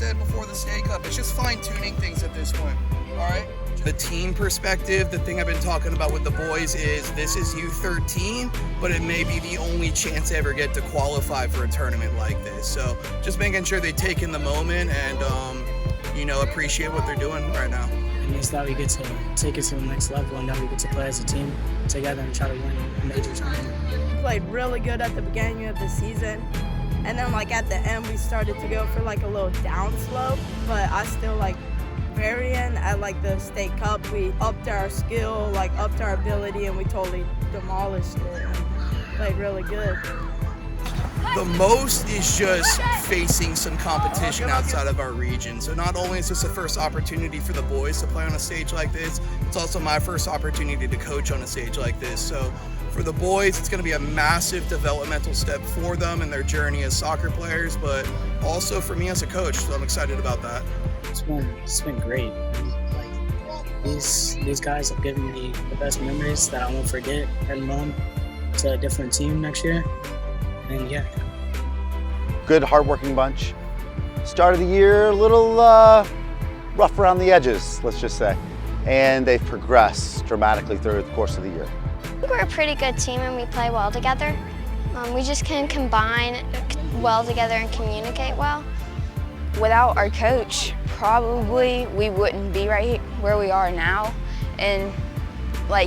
said before the state cup, it's just fine-tuning things at this point, all right? The team perspective, the thing I've been talking about with the boys is this is U13, but it may be the only chance they ever get to qualify for a tournament like this. So just making sure they take in the moment and, appreciate what they're doing right now. It means that we get to take it to the next level and that we get to play as a team together and try to win a major tournament. We played really good at the beginning of the season. And then at the end, we started to go for a little down slope, but I still very end at the state cup, we upped our skill, upped our ability, and we totally demolished it and played really good. The most is just facing some competition outside of our region. So not only is this the first opportunity for the boys to play on a stage like this, it's also my first opportunity to coach on a stage like this. So for the boys, it's going to be a massive developmental step for them in their journey as soccer players, but also for me as a coach, so I'm excited about that. It's been great. These guys have given me the best memories that I won't forget heading on to a different team next year. And yeah. Good, hardworking bunch. Start of the year, a little rough around the edges, let's just say. And they've progressed dramatically through the course of the year. I think we're a pretty good team and we play well together. We just can combine well together and communicate well. Without our coach, probably we wouldn't be right where we are now. And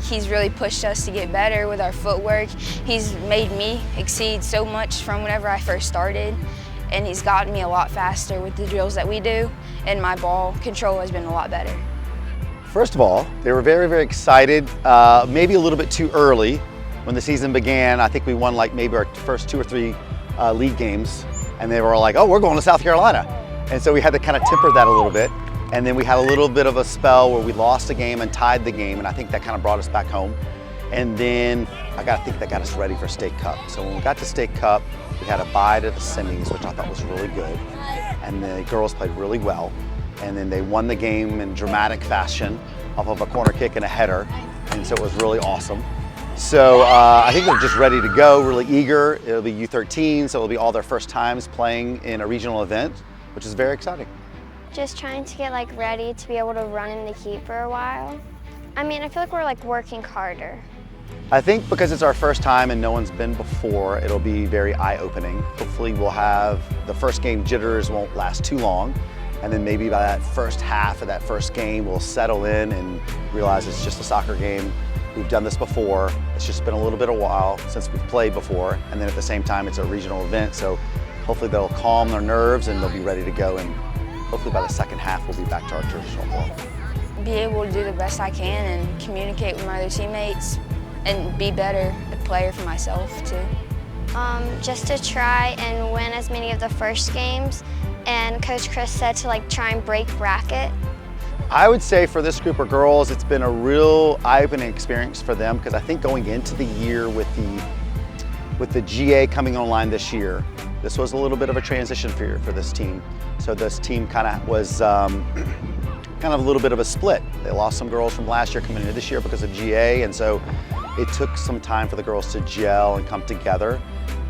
he's really pushed us to get better with our footwork. He's made me exceed so much from whenever I first started. And he's gotten me a lot faster with the drills that we do. And my ball control has been a lot better. First of all, they were very, very excited, maybe a little bit too early when the season began. I think we won maybe our first 2 or 3 league games. And they were like, oh, we're going to South Carolina. And so we had to kind of temper that a little bit. And then we had a little bit of a spell where we lost the game and tied the game, and I think that kind of brought us back home. And then I think that got us ready for State Cup. So when we got to State Cup, we had a bye to the semis, which I thought was really good. And the girls played really well. And then they won the game in dramatic fashion off of a corner kick and a header. And so it was really awesome. So I think they're just ready to go, really eager. It'll be U13, so it'll be all their first times playing in a regional event, which is very exciting. Just trying to get ready to be able to run in the heat for a while. I mean, I feel like we're working harder. I think because it's our first time and no one's been before, it'll be very eye-opening. Hopefully we'll have the first game jitters won't last too long, and then maybe by that first half of that first game we'll settle in and realize it's just a soccer game. We've done this before. It's just been a little bit of a while since we've played before, and then at the same time it's a regional event, so hopefully they'll calm their nerves and they'll be ready to go, and hopefully by the second half we'll be back to our traditional ball. Be able to do the best I can and communicate with my other teammates and be better a player for myself too. Just to try and win as many of the first games, and Coach Chris said to try and break bracket. I would say for this group of girls, it's been a real eye-opening experience for them, because I think going into the year with the GA coming online this year, this was a little bit of a transition year for this team. So this team kind of was kind of a little bit of a split. They lost some girls from last year coming into this year because of GA, and so it took some time for the girls to gel and come together.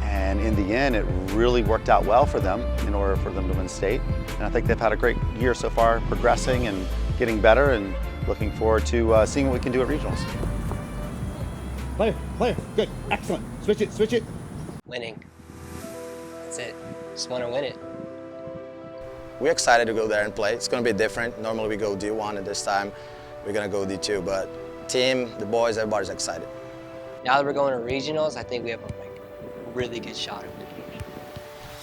And in the end, it really worked out well for them in order for them to win state. And I think they've had a great year so far, progressing and getting better, and looking forward to seeing what we can do at regionals. Player, good, excellent. Switch it. Winning. That's it. Just want to win it. We're excited to go there and play. It's going to be different. Normally we go D1, and this time we're going to go D2. But team, the boys, everybody's excited. Now that we're going to regionals, I think we have a really good shot at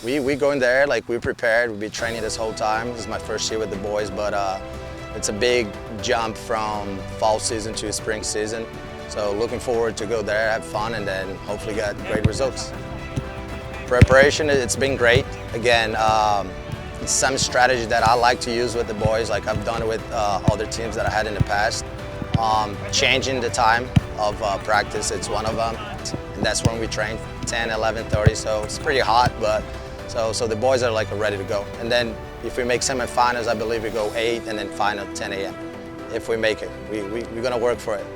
it. We go in there we're prepared. We've been training this whole time. This is my first year with the boys, but it's a big jump from fall season to spring season. So looking forward to go there, have fun, and then hopefully get great results. Preparation, it's been great. Again, it's some strategy that I like to use with the boys, like I've done it with other teams that I had in the past. Changing the time of practice, it's one of them. And that's when we train, 10, 11:30, so it's pretty hot, but so the boys are ready to go. And then if we make semifinals, I believe we go 8, and then final 10 a.m. If we make it, we're gonna work for it.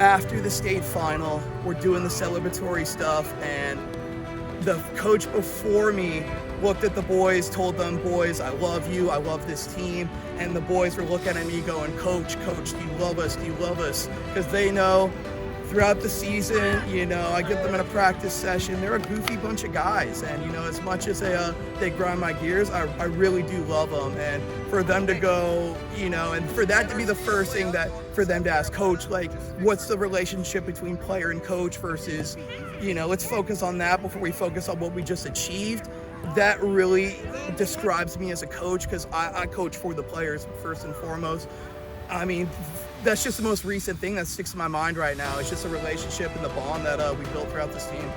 After the state final, we're doing the celebratory stuff, and the coach before me looked at the boys, told them, boys, I love you, I love this team. And the boys were looking at me going, Coach, do you love us? Do you love us? Because they know throughout the season, you know, I get them in a practice session. They're a goofy bunch of guys. And, you know, as much as they grind my gears, I really do love them. And for them to go, you know, and for that to be the first thing that for them to ask Coach, like, what's the relationship between player and coach versus, you know, let's focus on that before we focus on what we just achieved. That really describes me as a coach, because I coach for the players first and foremost. I mean, that's just the most recent thing that sticks in my mind right now. It's just a relationship and the bond that we built throughout this team.